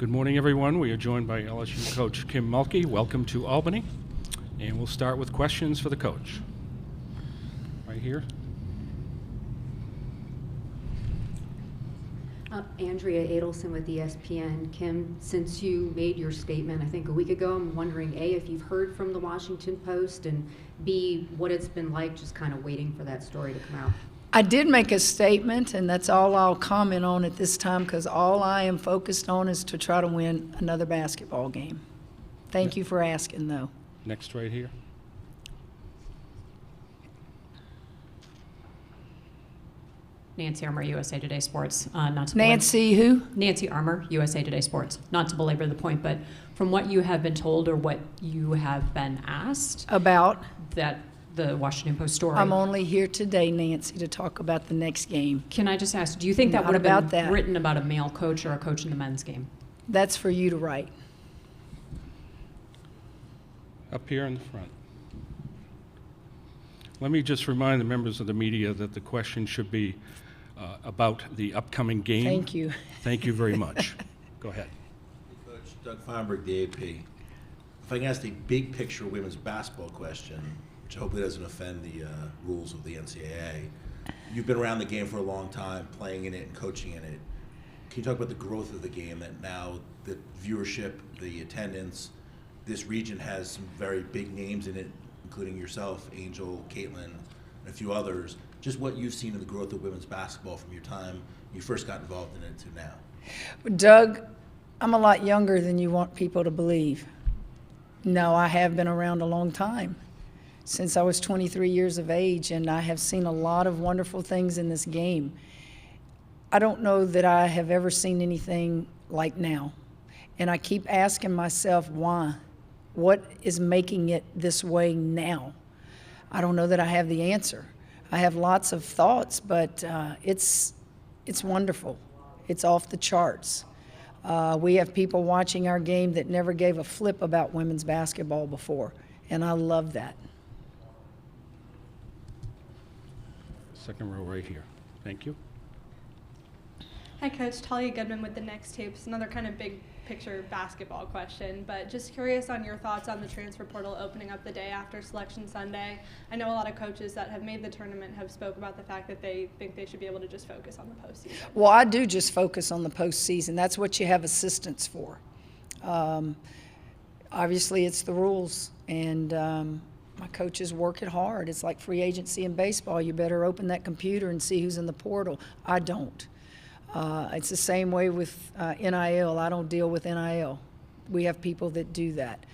Good morning, everyone. We are joined by LSU coach Kim Mulkey. Welcome to Albany. And we'll start with questions for the coach. Right here. Andrea Adelson with ESPN. Kim, since you made your statement, I think a week ago, I'm wondering, A, if you've heard from the Washington Post, and B, what it's been like just kind of waiting for that story to come out. I did make a statement, and that's all I'll comment on at this time, because all I am focused on is to try to win another basketball game. Thank you for asking, though. Next, right here. Nancy Armour, USA Today Sports. Nancy who? Nancy Armour, USA Today Sports. Not to belabor the point, but from what you have been told or what you have been asked About? that the Washington Post story. I'm only here today, Nancy, to talk about the next game. Can I just ask, do you think that Not would have about been that. written about a male coach or a coach in the men's game? That's for you to write. Up here in the front. Let me just remind the members of the media that the question should be about the upcoming game. Thank you. Thank you very much. Go ahead. Coach Doug Feinberg, the AP. If I can ask a big picture women's basketball question, which hopefully doesn't offend the rules of the NCAA. You've been around the game for a long time, playing in it and coaching in it. Can you talk about the growth of the game, that now the viewership, the attendance, this region has some very big names in it, including yourself, Angel, Caitlin, and a few others. Just what you've seen in the growth of women's basketball from your time you first got involved in it to now. Doug, I'm a lot younger than you want people to believe. No, I have been around a long time, since I was 23 years of age, and I have seen a lot of wonderful things in this game. I don't know that I have ever seen anything like now. And I keep asking myself, why? What is making it this way now? I don't know that I have the answer. I have lots of thoughts, but it's wonderful. It's off the charts. We have people watching our game that never gave a flip about women's basketball before, and I love that. Second row right here. Thank you. Hi, Coach. Talia Goodman with the Next Tapes. Another kind of big picture basketball question, but just curious on your thoughts on the transfer portal opening up the day after Selection Sunday. I know a lot of coaches that have made the tournament have spoke about the fact that they think they should be able to just focus on the postseason. Well, I do just focus on the postseason. That's what you have assistants for. Obviously, it's the rules, and my coaches work it hard. It's like free agency in baseball. You better open that computer and see who's in the portal. I don't. It's the same way with NIL. I don't deal with NIL. We have people that do that.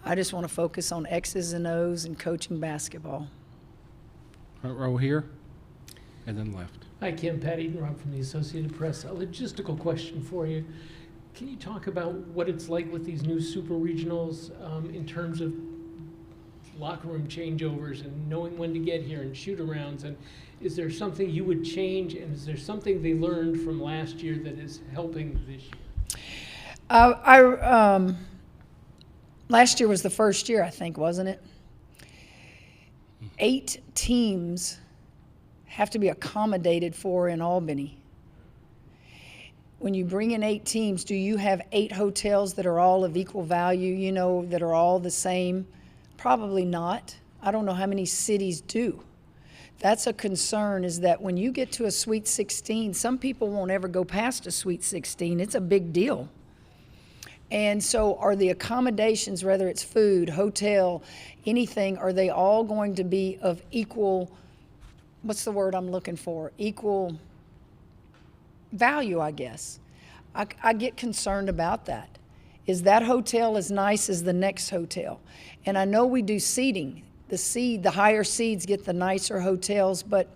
I just want to focus on X's and O's and coaching basketball. Front row here, and then left. Hi, Kim. Pat Edenrob from the Associated Press. A logistical question for you. Can you talk about what it's like with these new super regionals in terms of locker room changeovers and knowing when to get here and shoot-arounds? And is there something you would change, and is there something they learned from last year that is helping this year? Last year was the first year, I think, wasn't it? 8 teams have to be accommodated for in Albany. When you bring in 8 teams, do you have 8 hotels that are all of equal value, you know, that are all the same? Probably not. I don't know how many cities do. That's a concern, is that when you get to a Sweet 16, some people won't ever go past a Sweet 16. It's a big deal. And so are the accommodations, whether it's food, hotel, anything, are they all going to be of equal, what's the word I'm looking for? Equal value, I guess. I get concerned about that. Is that hotel as nice as the next hotel? And I know we do seating. The higher seeds get the nicer hotels, but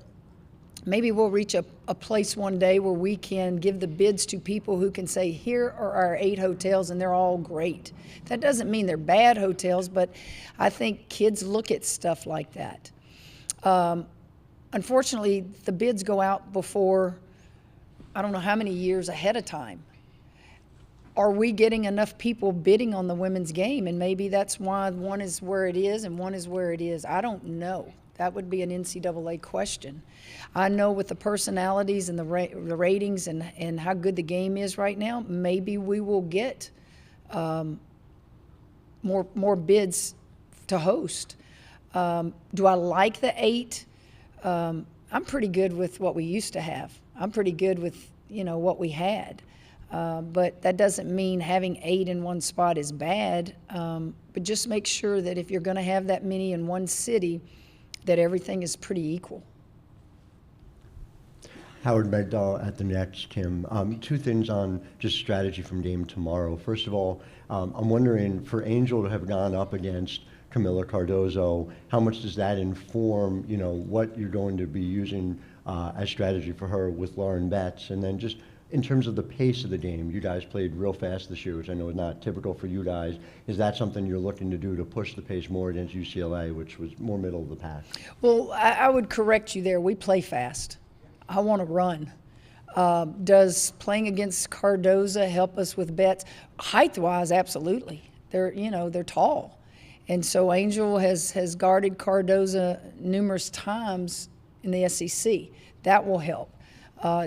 maybe we'll reach a place one day where we can give the bids to people who can say, here are our 8 hotels, and they're all great. That doesn't mean they're bad hotels, but I think kids look at stuff like that. Unfortunately, the bids go out before, I don't know how many years ahead of time. Are we getting enough people bidding on the women's game? And maybe that's why one is where it is and one is where it is. I don't know. That would be an NCAA question. I know with the personalities and the ratings and how good the game is right now, maybe we will get more bids to host. Do I like the 8? I'm pretty good with what we used to have. I'm pretty good with, what we had. But that doesn't mean having 8 in one spot is bad. But just make sure that if you're going to have that many in one city, that everything is pretty equal. Howard Megdal at the Next, Kim. 2 things on just strategy from game tomorrow. First of all, I'm wondering, for Angel to have gone up against Camila Cardozo, how much does that inform, what you're going to be using as strategy for her with Lauren Betts? And then just in terms of the pace of the game, you guys played real fast this year, which I know is not typical for you guys. Is that something you're looking to do to push the pace more against UCLA, which was more middle of the pack? Well, I would correct you there. We play fast. I want to run. Does playing against Cardoza help us with Betts? Height-wise, absolutely. They're tall. And so Angel has guarded Cardoza numerous times in the SEC. That will help.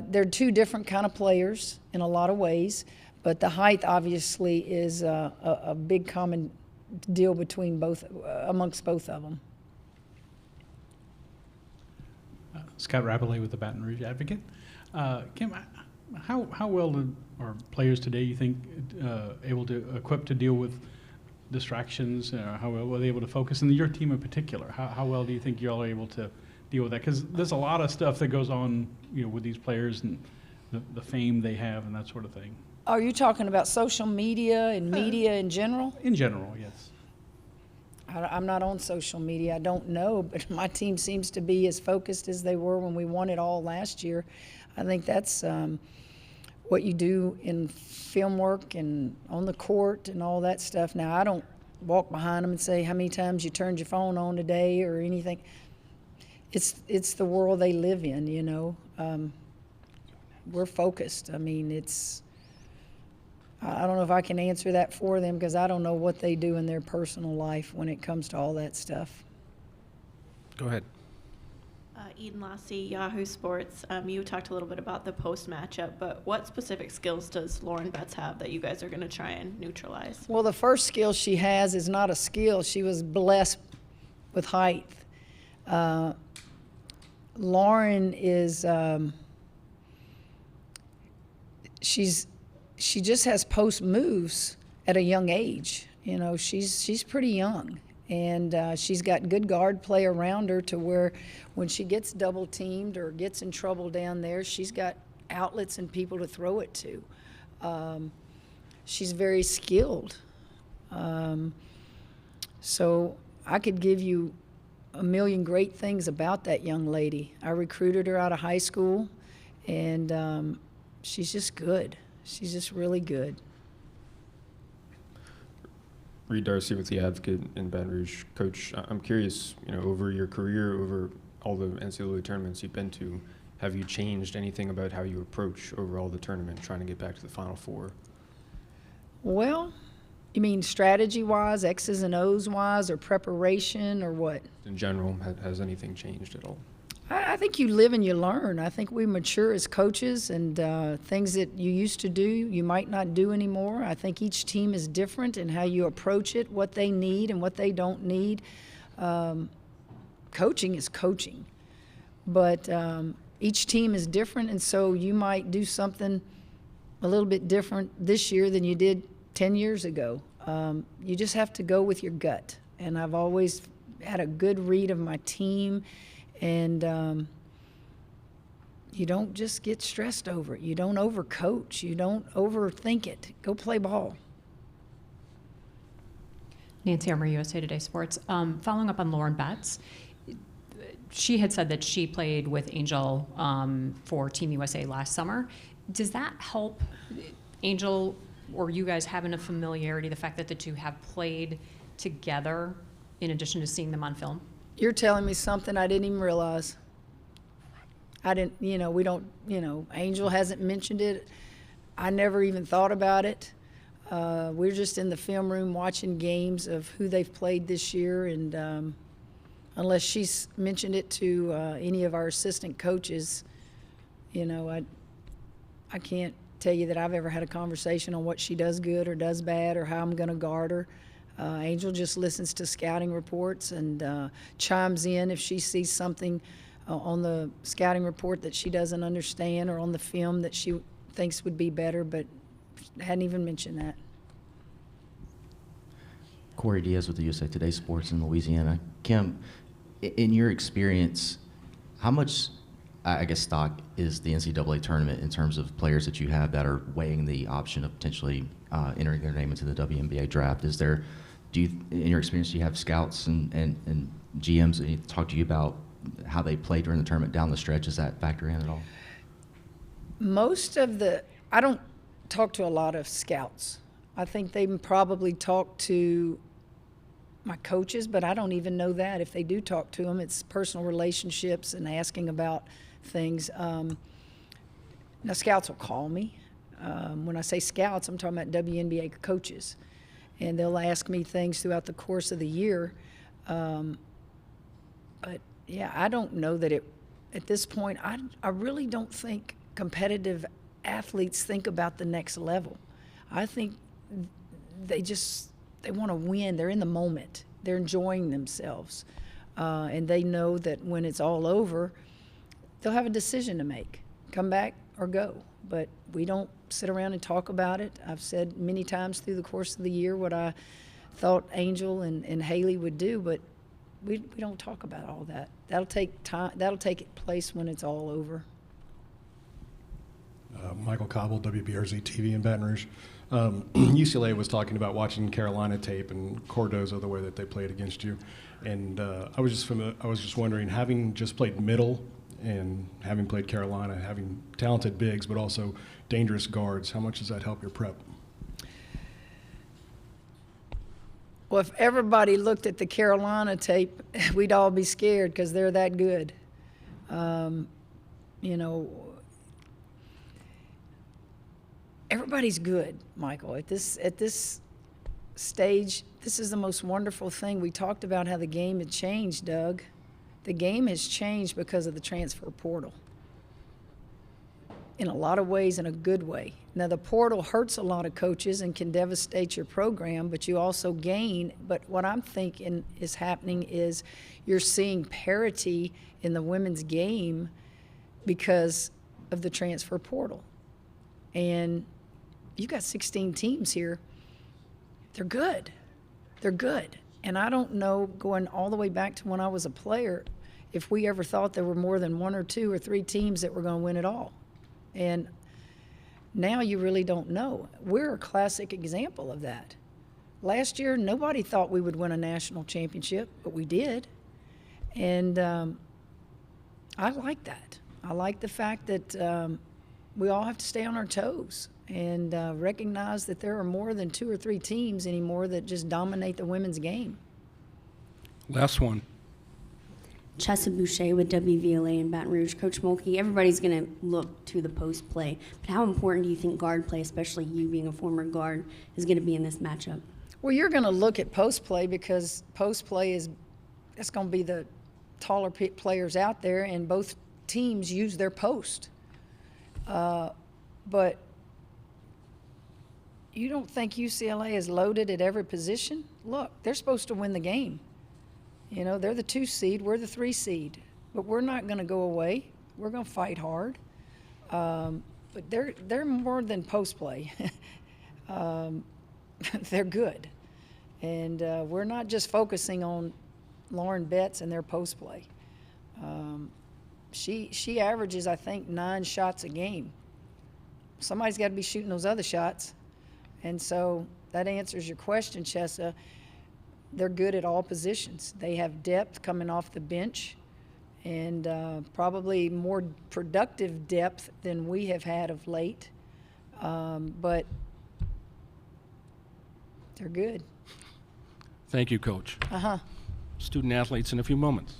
They're 2 different kind of players in a lot of ways, but the height obviously is a big common deal amongst both of them. Scott Rapolay with the Baton Rouge Advocate. Kim, how well are players today, you think, able to equip to deal with distractions? How well were they able to focus? And your team in particular, how well do you think you all are able to deal with that? Because there's a lot of stuff that goes on, with these players and the fame they have and that sort of thing. Are you talking about social media and media in general? In general, yes. I'm not on social media. I don't know, but my team seems to be as focused as they were when we won it all last year. I think that's what you do in film work and on the court and all that stuff. Now, I don't walk behind them and say how many times you turned your phone on today or anything. It's the world they live in, We're focused. I mean, I don't know if I can answer that for them because I don't know what they do in their personal life when it comes to all that stuff. Go ahead. Eden Lassie, Yahoo Sports. You talked a little bit about the post matchup, but what specific skills does Lauren Betts have that you guys are going to try and neutralize? Well, the first skill she has is not a skill. She was blessed with height. Lauren is she just has post moves at a young age. She's pretty young, and she's got good guard play around her to where when she gets double teamed or gets in trouble down there, she's got outlets and people to throw it to. She's very skilled. So I could give you a million great things about that young lady. I recruited her out of high school, and she's just good. She's just really good. Reed Darcy with the Advocate in Baton Rouge. Coach, I'm curious, over your career, over all the NCAA tournaments you've been to, have you changed anything about how you approach overall the tournament, trying to get back to the Final Four? Well, you mean strategy-wise, X's and O's-wise, or preparation, or what? In general, has anything changed at all? I think you live and you learn. I think we mature as coaches, and things that you used to do, you might not do anymore. I think each team is different in how you approach it, what they need and what they don't need. Coaching is coaching, but each team is different, and so you might do something a little bit different this year than you did 10 years ago. You just have to go with your gut, and I've always had a good read of my team. And you don't just get stressed over it. You don't overcoach. You don't overthink it. Go play ball. Nancy Armour, USA Today Sports. Following up on Lauren Betts, she had said that she played with Angel for Team USA last summer. Does that help Angel or you guys having a familiarity, the fact that the two have played together in addition to seeing them on film? You're telling me something I didn't even realize. I didn't, we don't, Angel hasn't mentioned it. I never even thought about it. We're just in the film room watching games of who they've played this year, and unless she's mentioned it to any of our assistant coaches. I can't tell you that I've ever had a conversation on what she does good or does bad or how I'm going to guard her. Angel just listens to scouting reports and chimes in if she sees something on the scouting report that she doesn't understand or on the film that she thinks would be better, but hadn't even mentioned that. Cori Diaz with the USA Today Sports in Louisiana. Kim, in your experience, how much, I guess, stock is the NCAA tournament in terms of players that you have that are weighing the option of potentially entering their name into the WNBA draft? In your experience, do you have scouts and GMs that talk to you about how they play during the tournament down the stretch? Does that factor in at all? I don't talk to a lot of scouts. I think they probably talk to my coaches, but I don't even know that. If they do talk to them, it's personal relationships and asking about things. Now, scouts will call me. When I say scouts, I'm talking about WNBA coaches. And they'll ask me things throughout the course of the year. But, yeah, I don't know that at this point, I really don't think competitive athletes think about the next level. I think they want to win. They're in the moment. They're enjoying themselves. And they know that when it's all over, they'll have a decision to make, come back or go. But we don't sit around and talk about it. I've said many times through the course of the year what I thought Angel and Haley would do, but we don't talk about all that. That'll take time. That'll take place when it's all over. Michael Cobble, WBRZ TV in Baton Rouge. UCLA was talking about watching Carolina tape and Cardozo, the way that they played against you, and I was just wondering, having just played middle and having played Carolina, having talented bigs but also dangerous guards, how much does that help your prep? Well, if everybody looked at the Carolina tape, we'd all be scared because they're that good. Everybody's good, Michael. At this stage, this is the most wonderful thing. We talked about how the game had changed, Doug. The game has changed because of the transfer portal. In a lot of ways, in a good way. Now, the portal hurts a lot of coaches and can devastate your program, but you also gain. But what I'm thinking is happening is you're seeing parity in the women's game because of the transfer portal. And you've got 16 teams here. They're good. They're good. And I don't know, going all the way back to when I was a player, if we ever thought there were more than 1 or 2 or 3 teams that were going to win it all. And now you really don't know. We're a classic example of that. Last year, nobody thought we would win a national championship, but we did. And I like that. I like the fact that we all have to stay on our toes and recognize that there are more than 2 or 3 teams anymore that just dominate the women's game. Last one. Chessa Boucher with WVLA in Baton Rouge. Coach Mulkey, everybody's going to look to the post play, but how important do you think guard play, especially you being a former guard, is going to be in this matchup? Well, you're going to look at post play because post play it's going to be the taller players out there, and both teams use their post. But you don't think UCLA is loaded at every position? Look, they're supposed to win the game. You know, they're the 2 seed, we're the 3 seed. But we're not going to go away. We're going to fight hard. But they're more than post play. They're good. And we're not just focusing on Lauren Betts and their post play. She averages, I think, 9 shots a game. Somebody's got to be shooting those other shots. And so that answers your question, Chessa. They're good at all positions. They have depth coming off the bench and probably more productive depth than we have had of late. But they're good. Thank you, Coach. Student athletes in a few moments.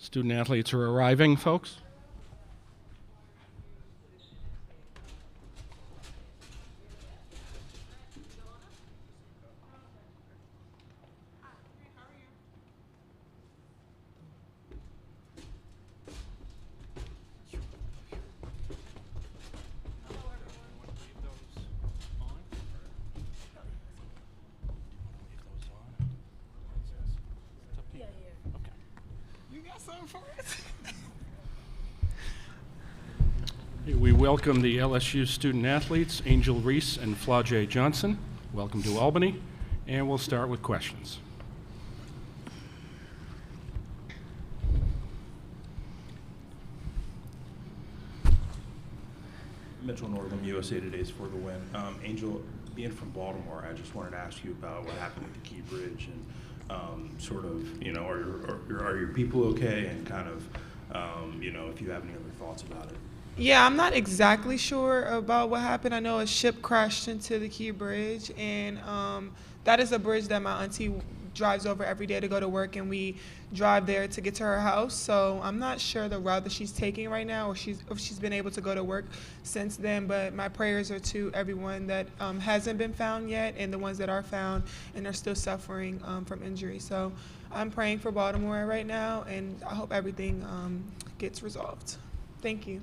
Student athletes are arriving, folks. We welcome the LSU student athletes, Angel Reese and Flau'jae Johnson. Welcome to Albany, and we'll start with questions. Mitchell Northam, USA Today's For the Win. Angel, being from Baltimore, I just wanted to ask you about what happened with the Key Bridge and sort of, you know, are your people okay, and kind of, you know, if you have any other thoughts about it. Yeah, I'm not exactly sure about what happened. I know a ship crashed into the Key Bridge, and that is a bridge that my auntie drives over every day to go to work, and we drive there to get to her house. So I'm not sure the route that she's taking right now, or if she's been able to go to work since then. But my prayers are to everyone that hasn't been found yet, and the ones that are found and are still suffering from injury. So I'm praying for Baltimore right now, and I hope everything gets resolved. Thank you.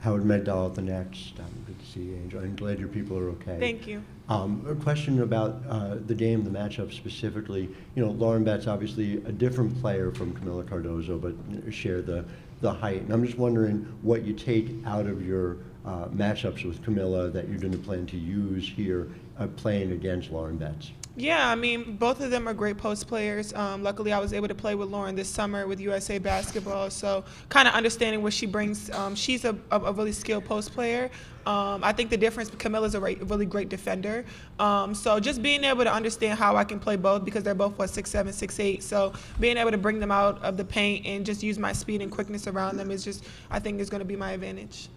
Howard Megdal at the Next. Good to see you, Angel. I'm glad your people are okay. Thank you. A question about the game, the matchup specifically. You know, Lauren Betts, obviously a different player from Camila Cardozo, but share the height. And I'm just wondering what you take out of your matchups with Camila that you're going to plan to use here playing against Lauren Betts. Yeah, I mean, both of them are great post players. Luckily, I was able to play with Lauren this summer with USA Basketball, so kind of understanding what she brings. She's a really skilled post player. I think the difference, Camilla's a really great defender. So just being able to understand how I can play both, because they're both, 6'7", 6'8". So being able to bring them out of the paint and just use my speed and quickness around them is just, I think, is going to be my advantage.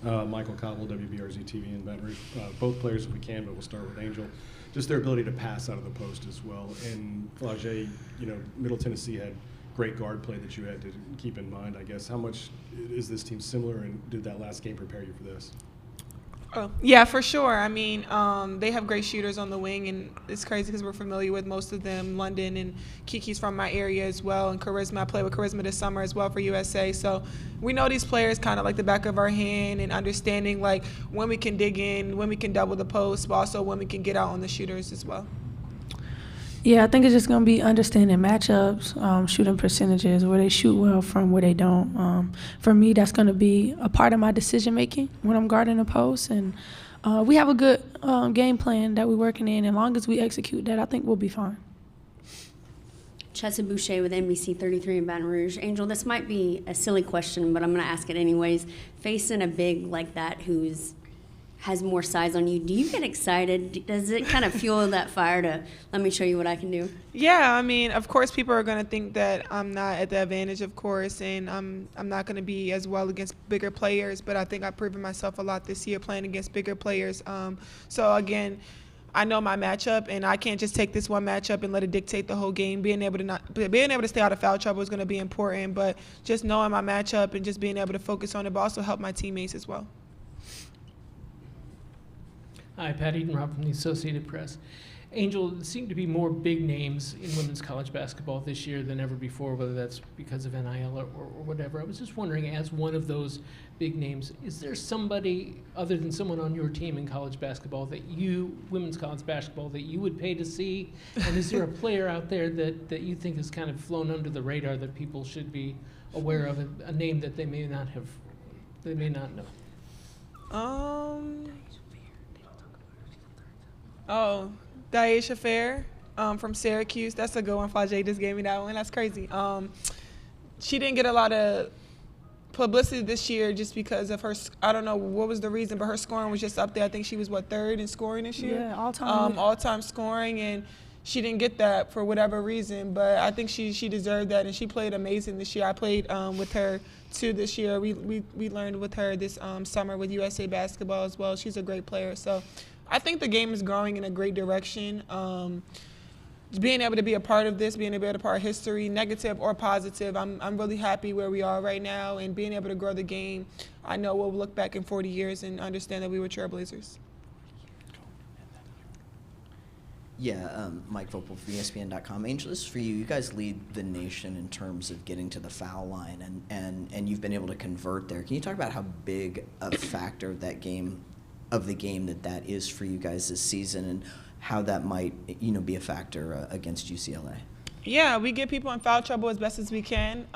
Michael Cobble, WBRZ TV in Baton Rouge. Both players if we can, but we'll start with Angel. Just their ability to pass out of the post as well. And Flau'jae, you know, Middle Tennessee had great guard play that you had to keep in mind, I guess. How much is this team similar, and did that last game prepare you for this? Oh, yeah, for sure. I mean, they have great shooters on the wing, and it's crazy because we're familiar with most of them. London and Kiki's from my area as well, and Charisma. I played with Charisma this summer as well for USA. So we know these players kind of like the back of our hand, and understanding like when we can dig in, when we can double the post, but also when we can get out on the shooters as well. Yeah, I think it's just going to be understanding matchups, shooting percentages, where they shoot well from, where they don't. For me, that's going to be a part of my decision-making when I'm guarding a post. And we have a good game plan that we're working in. As long as we execute that, I think we'll be fine. Chessa Boucher with NBC 33 in Baton Rouge. Angel, this might be a silly question, but I'm going to ask it anyways. Facing a big like that who's has more size on you, do you get excited? Does it kind of fuel that fire to let me show you what I can do? Yeah, I mean, of course, people are going to think that I'm not at the advantage, of course, and I'm not going to be as well against bigger players. But I think I've proven myself a lot this year playing against bigger players. So again, I know my matchup, and I can't just take this one matchup and let it dictate the whole game. Being able to stay out of foul trouble is going to be important. But just knowing my matchup and just being able to focus on it, but also help my teammates as well. Hi, Pat Edenroth from the Associated Press. Angel, there seem to be more big names in women's college basketball this year than ever before, whether that's because of NIL or whatever. I was just wondering, as one of those big names, is there somebody other than someone on your team in college basketball women's college basketball, that you would pay to see? And is there a player out there that you think has kind of flown under the radar that people should be aware of, a name that they may not know? Oh, Daisha Fair from Syracuse. That's a good one. Flau'jae just gave me that one. That's crazy. She didn't get a lot of publicity this year just because of her, I don't know what was the reason, but her scoring was just up there. I think she was, third in scoring this year? Yeah, all-time. All-time scoring, and she didn't get that for whatever reason, but I think she deserved that, and she played amazing this year. I played with her too this year. We learned with her this summer with USA Basketball as well. She's a great player. So I think the game is growing in a great direction. being able to be a part of this, being able to be a part of history, negative or positive, I'm really happy where we are right now, and being able to grow the game. I know we'll look back in 40 years and understand that we were trailblazers. Yeah, Mike Vopel from ESPN.com. Angel, this is for you. You guys lead the nation in terms of getting to the foul line, and you've been able to convert there. Can you talk about how big a factor of the game that is for you guys this season, and how that might be a factor against UCLA? Yeah, we get people in foul trouble as best as we can.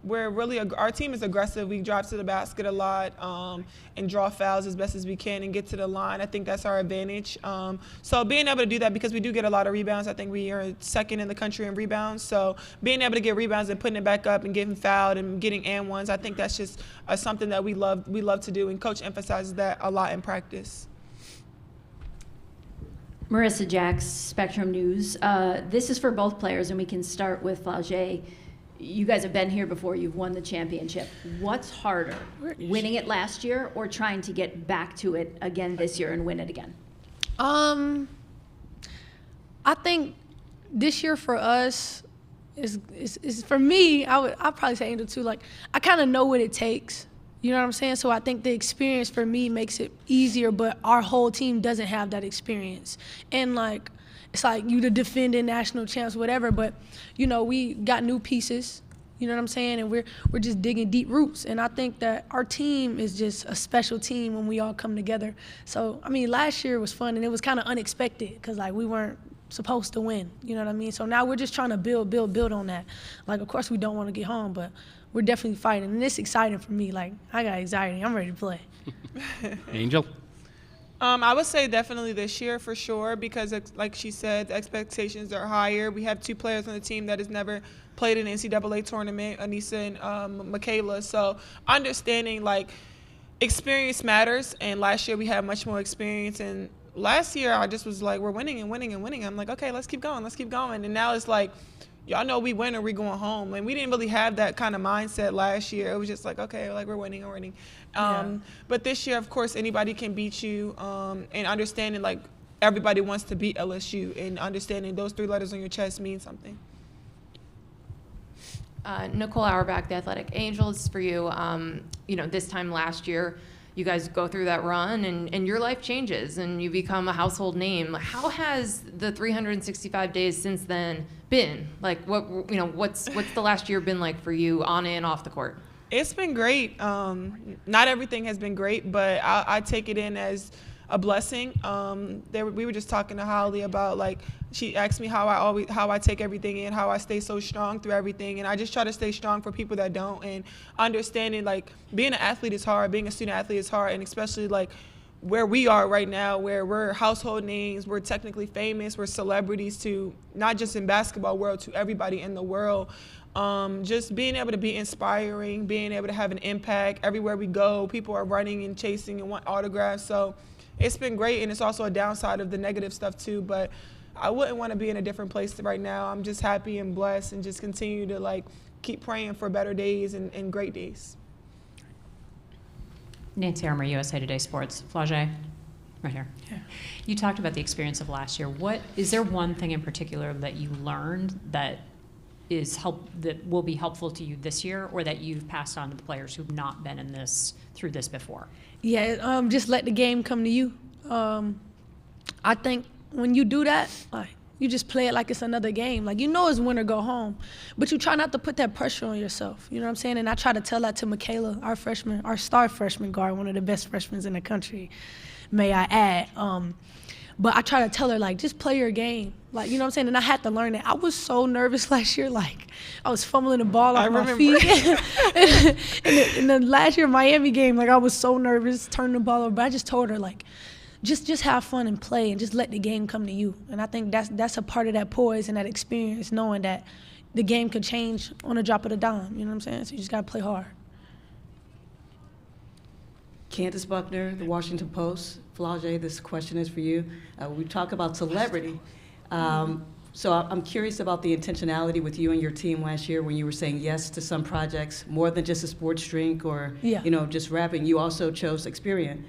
We're really our team is aggressive. We drive to the basket a lot and draw fouls as best as we can and get to the line. I think that's our advantage. So being able to do that, because we do get a lot of rebounds. I think we are second in the country in rebounds. So being able to get rebounds and putting it back up and getting fouled and getting and ones, I think that's just something that we love to do. And Coach emphasizes that a lot in practice. Marissa Jacks, Spectrum News. This is for both players, and we can start with Flau'jae. You guys have been here before. You've won the championship. What's harder, winning it last year or trying to get back to it again this year and win it again? I think this year for us is for me. I'd probably say Angel too. Like, I kind of know what it takes. You know what I'm saying? So I think the experience for me makes it easier, but our whole team doesn't have that experience. And like, it's like you the defending national champs, whatever, but we got new pieces, you know what I'm saying? And we're just digging deep roots. And I think that our team is just a special team when we all come together. So, I mean, last year was fun and it was kind of unexpected because like we weren't supposed to win, you know what I mean? So now we're just trying to build on that. Like, of course we don't want to get home, but we're definitely fighting, and it's exciting for me. Like, I got anxiety. I'm ready to play. Angel? I would say definitely this year for sure, because like she said, the expectations are higher. We have two players on the team that has never played an NCAA tournament, Anissa and Michaela. So understanding, like, experience matters, and last year we had much more experience. And last year I just was like, we're winning and winning and winning. I'm like, okay, let's keep going. And now it's like, y'all know we win or we going home. And we didn't really have that kind of mindset last year. It was just like, okay, like we're winning. But this year, of course, anybody can beat you. And understanding, like, everybody wants to beat LSU, and understanding those 3 letters on your chest mean something. Nicole Auerbach, The Athletic. Angels, for you. This time last year, you guys go through that run and your life changes and you become a household name. How has the 365 days since then been? Like, what's the last year been like for you on and off the court? It's been great. Not everything has been great, but I take it in as a blessing. We were just talking to Holly about, like, she asked me how I take everything in, how I stay so strong through everything, and I just try to stay strong for people that don't, and understanding, like, being an athlete is hard, being a student athlete is hard, and especially like where we are right now, where we're household names, we're technically famous, we're celebrities to not just in basketball world, to everybody in the world. Just being able to be inspiring, being able to have an impact everywhere we go. People are running and chasing and want autographs. So it's been great, and it's also a downside of the negative stuff too. But I wouldn't want to be in a different place right now. I'm just happy and blessed, and just continue to, like, keep praying for better days and great days. Nancy Armour, USA Today Sports. Flau'jae, right here. Yeah. You talked about the experience of last year. Is there one thing in particular that you learned that will be helpful to you this year, or that you've passed on to the players who've not been through this before? Yeah, just let the game come to you. I think when you do that, like, you just play it like it's another game. Like, it's win or go home, but you try not to put that pressure on yourself. You know what I'm saying? And I try to tell that to Michaela, our star freshman guard, one of the best freshmen in the country, may I add. But I try to tell her, like, just play your game. Like, you know what I'm saying? And I had to learn that. I was so nervous last year. Like, I was fumbling the ball off my feet. in the last year Miami game, like, I was so nervous turning the ball over. But I just told her, like, just have fun and play and just let the game come to you. And I think that's a part of that poise and that experience, knowing that the game could change on a drop of a dime. You know what I'm saying? So you just got to play hard. Candace Buckner, The Washington Post. Flau'jae, this question is for you. We talk about celebrity. So I'm curious about the intentionality with you and your team last year when you were saying yes to some projects, more than just a sports drink or just rapping. You also chose Experian.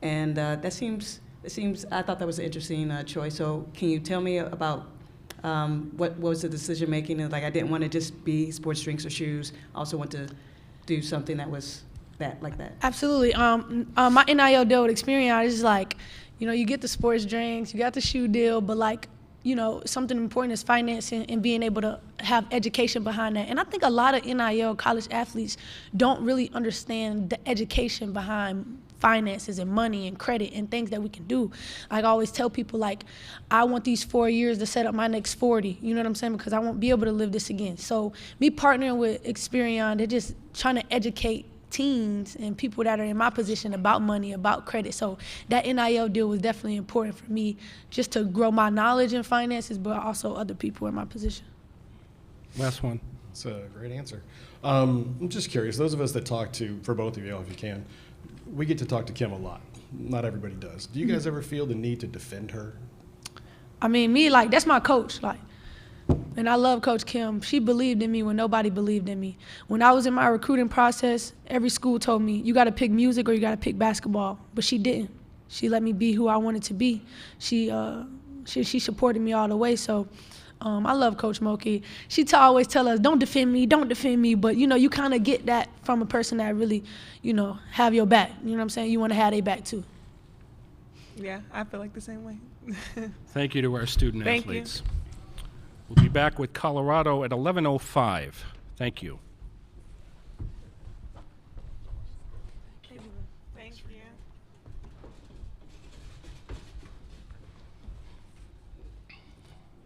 And that seems, I thought that was an interesting choice. So can you tell me about What was the decision making? And like, I didn't want to just be sports drinks or shoes. I also want to do something that was like that. Absolutely. My NIL deal with Experian is like, you get the sports drinks, you got the shoe deal, but like, something important is financing and being able to have education behind that. And I think a lot of NIL college athletes don't really understand the education behind finances and money and credit and things that we can do. Like, I always tell people, like, I want these 4 years to set up my next 40, you know what I'm saying? Because I won't be able to live this again. So me partnering with Experian, they're just trying to educate teens and people that are in my position about money, about credit. So that NIL deal was definitely important for me, just to grow my knowledge in finances, but also other people in my position. Last one. That's a great answer. I'm just curious, those of us that talk to, for both of you, if you can, we get to talk to Kim a lot. Not everybody does. Do you guys ever feel the need to defend her? I mean, me, like, that's my coach, like, and I love Coach Kim. She believed in me when nobody believed in me. When I was in my recruiting process, every school told me, you got to pick music or you got to pick basketball. But she didn't. She let me be who I wanted to be. She supported me all the way. So I love Coach Mulkey. She always tell us, don't defend me. But, you kind of get that from a person that really, have your back. You know what I'm saying? You want to have their back, too. Yeah, I feel like the same way. Thank you to our student Thank athletes. We'll be back with Colorado at 11:05. Thank you. Thank you.